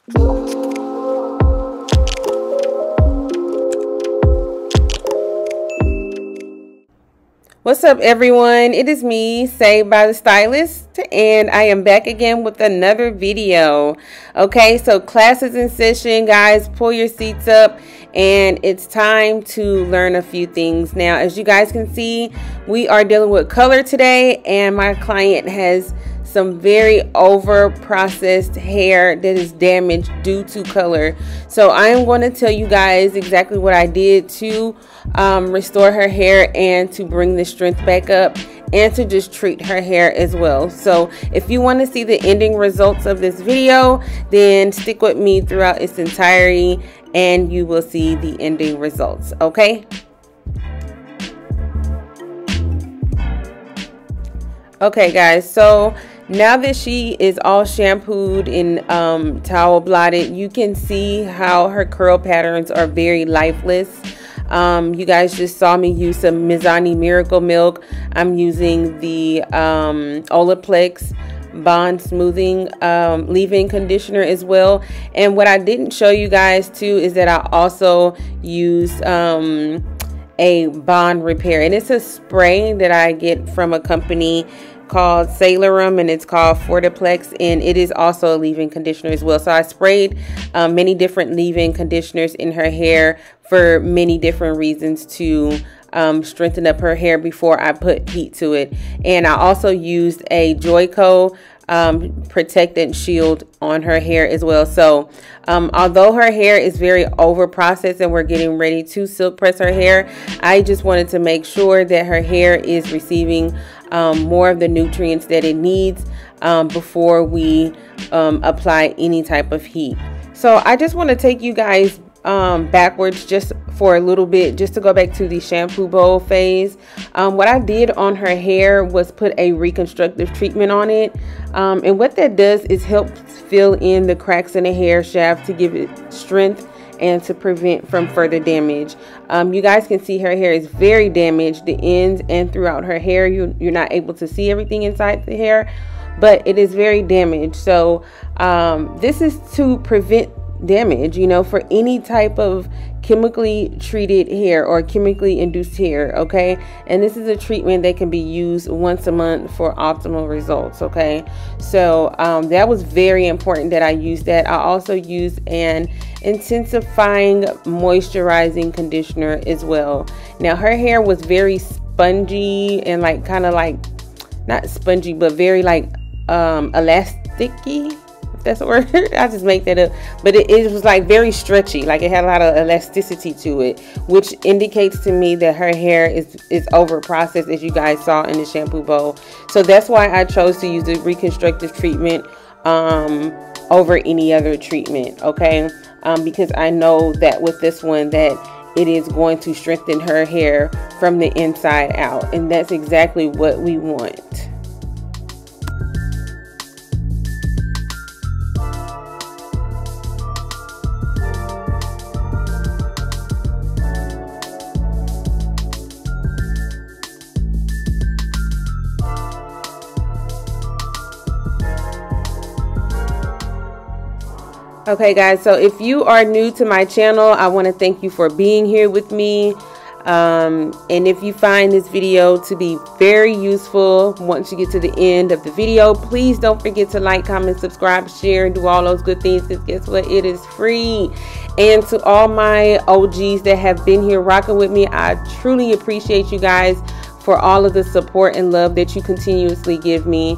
What's up, everyone? It is me, Savedbythestylist, and I am back again with another video. Okay, so class is in session, guys. Pull your seats up, and it's time to learn a few things. Now, as you guys can see, we are dealing with color today, and my client has some very over processed hair that is damaged due to color. So I am going to tell you guys exactly what I did to restore her hair and to bring the strength back up and to just treat her hair as well. So if you want to see the ending results of this video, then stick with me throughout its entirety and you will see the ending results. Okay. Okay, guys, so now that she is all shampooed and towel blotted, you can see how her curl patterns are very lifeless. You guys just saw me use some Mizani Miracle Milk. I'm using the Olaplex Bond Smoothing leave-in conditioner as well. And what I didn't show you guys too is that I also used a bond repair, and it's a spray that I get from a company called Salorum, and it's called Fortiplex, and it is also a leave-in conditioner as well. So I sprayed many different leave-in conditioners in her hair for many different reasons to strengthen up her hair before I put heat to it. And I also used a Joico protectant shield on her hair as well. So although her hair is very over processed and we're getting ready to silk press her hair, I just wanted to make sure that her hair is receiving more of the nutrients that it needs before we apply any type of heat. So I just want to take you guys backwards just for a little bit, just to go back to the shampoo bowl phase. What I did on her hair was put a reconstructive treatment on it, and what that does is help fill in the cracks in the hair shaft to give it strength and to prevent from further damage. You guys can see her hair is very damaged, the ends and throughout her hair. You're not able to see everything inside the hair, but it is very damaged. So this is to prevent damage, you know, for any type of chemically treated hair or chemically induced hair. Okay, and this is a treatment that can be used once a month for optimal results. Okay, so that was very important that I used that. I also used an intensifying moisturizing conditioner as well. Now her hair was very spongy and like kind of like, not spongy, but very like elasticy, that's a word. I just make that up, but it was like very stretchy, like it had a lot of elasticity to it, which indicates to me that her hair is over processed, as you guys saw in the shampoo bowl. So that's why I chose to use the reconstructive treatment over any other treatment. Okay, because I know that with this one that it is going to strengthen her hair from the inside out, and that's exactly what we want. Okay, guys, so if you are new to my channel, I want to thank you for being here with me. And if you find this video to be very useful, once you get to the end of the video, please don't forget to like, comment, subscribe, share, and do all those good things, because guess what? It is free. And to all my OGs that have been here rocking with me, I truly appreciate you guys for all of the support and love that you continuously give me.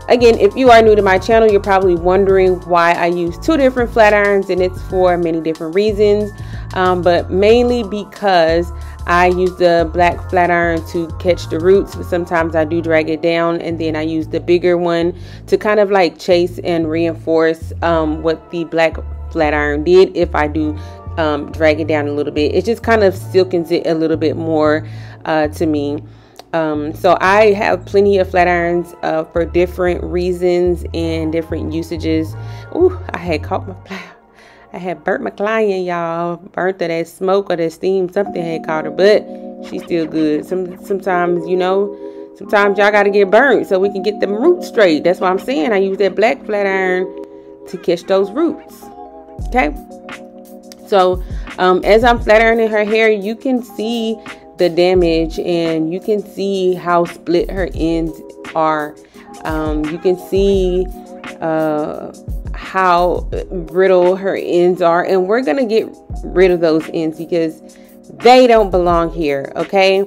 Again, if you are new to my channel, you're probably wondering why I use two different flat irons, and it's for many different reasons, but mainly because I use the black flat iron to catch the roots, but sometimes I do drag it down, and then I use the bigger one to kind of like chase and reinforce what the black flat iron did. If I do drag it down a little bit, it just kind of silkens it a little bit more to me. So I have plenty of flat irons for different reasons and different usages. Ooh, I had caught my flower. I had burnt my client, y'all. Burnt her, that smoke or that steam, something had caught her, but she's still good. Sometimes, you know, sometimes y'all got to get burnt so we can get them roots straight. That's what I'm saying. I use that black flat iron to catch those roots. Okay. So as I'm flat ironing her hair, you can see the damage and you can see how split her ends are. You can see how brittle her ends are, and we're gonna get rid of those ends because they don't belong here. Okay.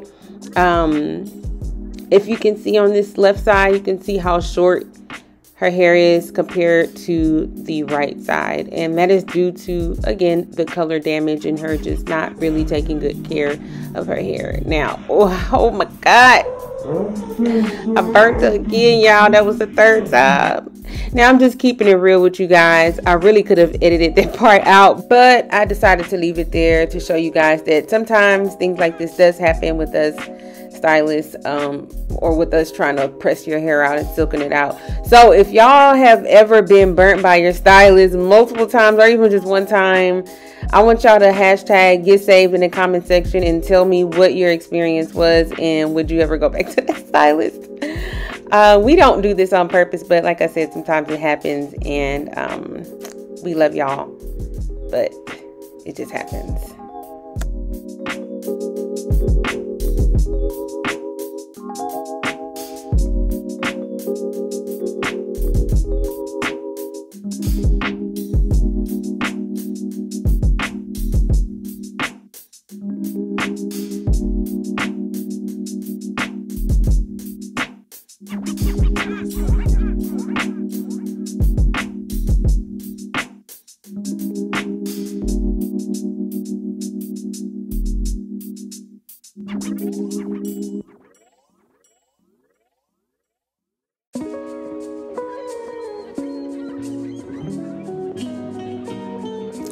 If you can see on this left side, you can see how short her hair is compared to the right side, and that is due to, again, the color damage and her just not really taking good care of her hair. Now, oh my God, I burnt it again, y'all. That was the third time. Now I'm just keeping it real with you guys. I really could have edited that part out, but I decided to leave it there to show you guys that sometimes things like this does happen with us stylists, or with us trying to press your hair out and silking it out. So if y'all have ever been burnt by your stylist multiple times or even just one time, I want y'all to hashtag get saved in the comment section and tell me what your experience was and would you ever go back to that stylist. We don't do this on purpose, but like I said, sometimes it happens, and we love y'all, but it just happens.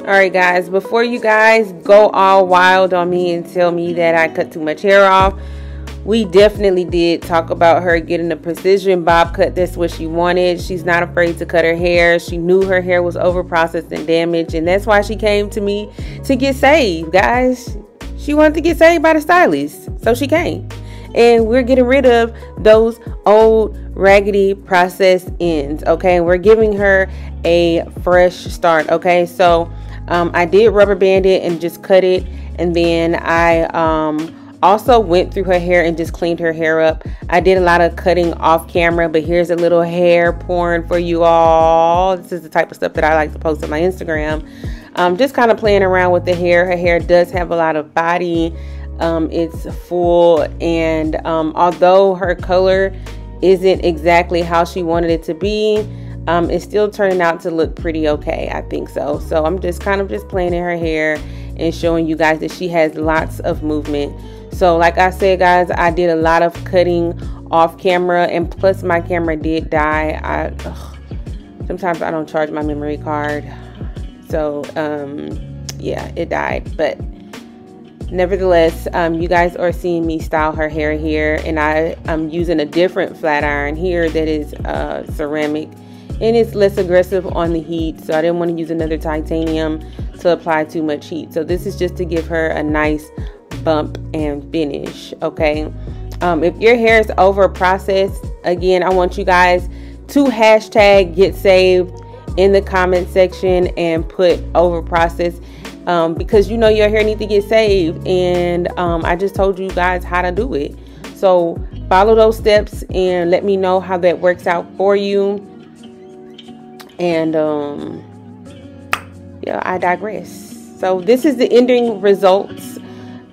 Alright guys, before you guys go all wild on me and tell me that I cut too much hair off, we definitely did talk about her getting a precision bob cut. That's what she wanted. She's not afraid to cut her hair. She knew her hair was over processed and damaged, and that's why she came to me to get saved, guys. She wanted to get saved by the stylist, so she came. And we're getting rid of those old raggedy processed ends, okay? We're giving her a fresh start, okay? So I did rubber band it and just cut it, and then I also went through her hair and just cleaned her hair up. I did a lot of cutting off camera, but here's a little hair porn for you all. This is the type of stuff that I like to post on my Instagram. Just kind of playing around with the hair. Her hair does have a lot of body. It's full, and although her color isn't exactly how she wanted it to be, it's still turning out to look pretty okay, I think so. So I'm just kind of just playing in her hair and showing you guys that she has lots of movement. So like I said, guys, I did a lot of cutting off camera, and plus my camera did die. Sometimes I don't charge my memory card, so yeah, it died. But nevertheless, you guys are seeing me style her hair here, and I'm using a different flat iron here that is ceramic, and it's less aggressive on the heat, so I didn't want to use another titanium to apply too much heat. So this is just to give her a nice bump and finish, okay? If your hair is over processed, again, I want you guys to hashtag get saved in the comment section and put over processed, because you know your hair needs to get saved, and I just told you guys how to do it. So follow those steps and let me know how that works out for you. And yeah, I digress. So this is the ending results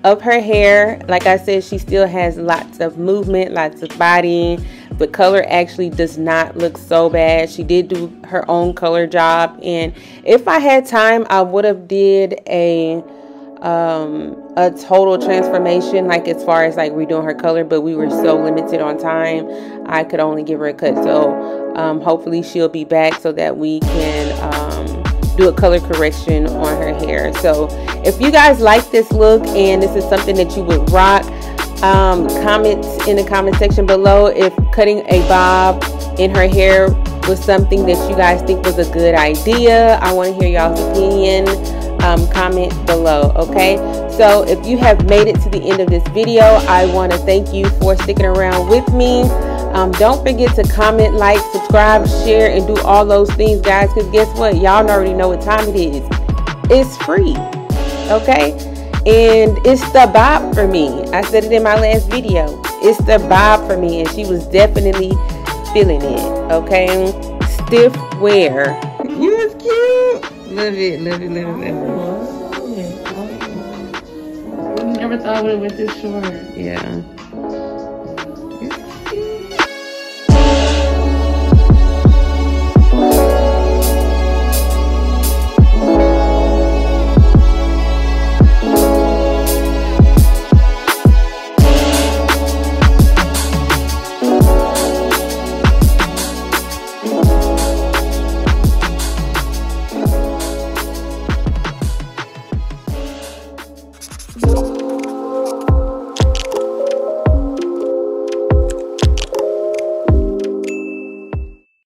of her hair. Like I said, she still has lots of movement, lots of body. The color actually does not look so bad. She did do her own color job, and if I had time, I would have did a total transformation, like as far as like redoing her color, but we were so limited on time, I could only give her a cut. So hopefully she'll be back so that we can do a color correction on her hair. So if you guys like this look and this is something that you would rock, comment in the comment section below if cutting a bob in her hair was something that you guys think was a good idea. I want to hear y'all's opinion. comment below. Okay, so if you have made it to the end of this video, I want to thank you for sticking around with me. Don't forget to comment, like, subscribe, share, and do all those things, guys, because guess what? Y'all already know what time it is. It's free, okay? And it's the vibe for me. I said it in my last video. It's the vibe for me, and she was definitely feeling it, okay? Stiff wear. You was cute. Love it, love it, love it, love it. I never thought it would went this short. Yeah.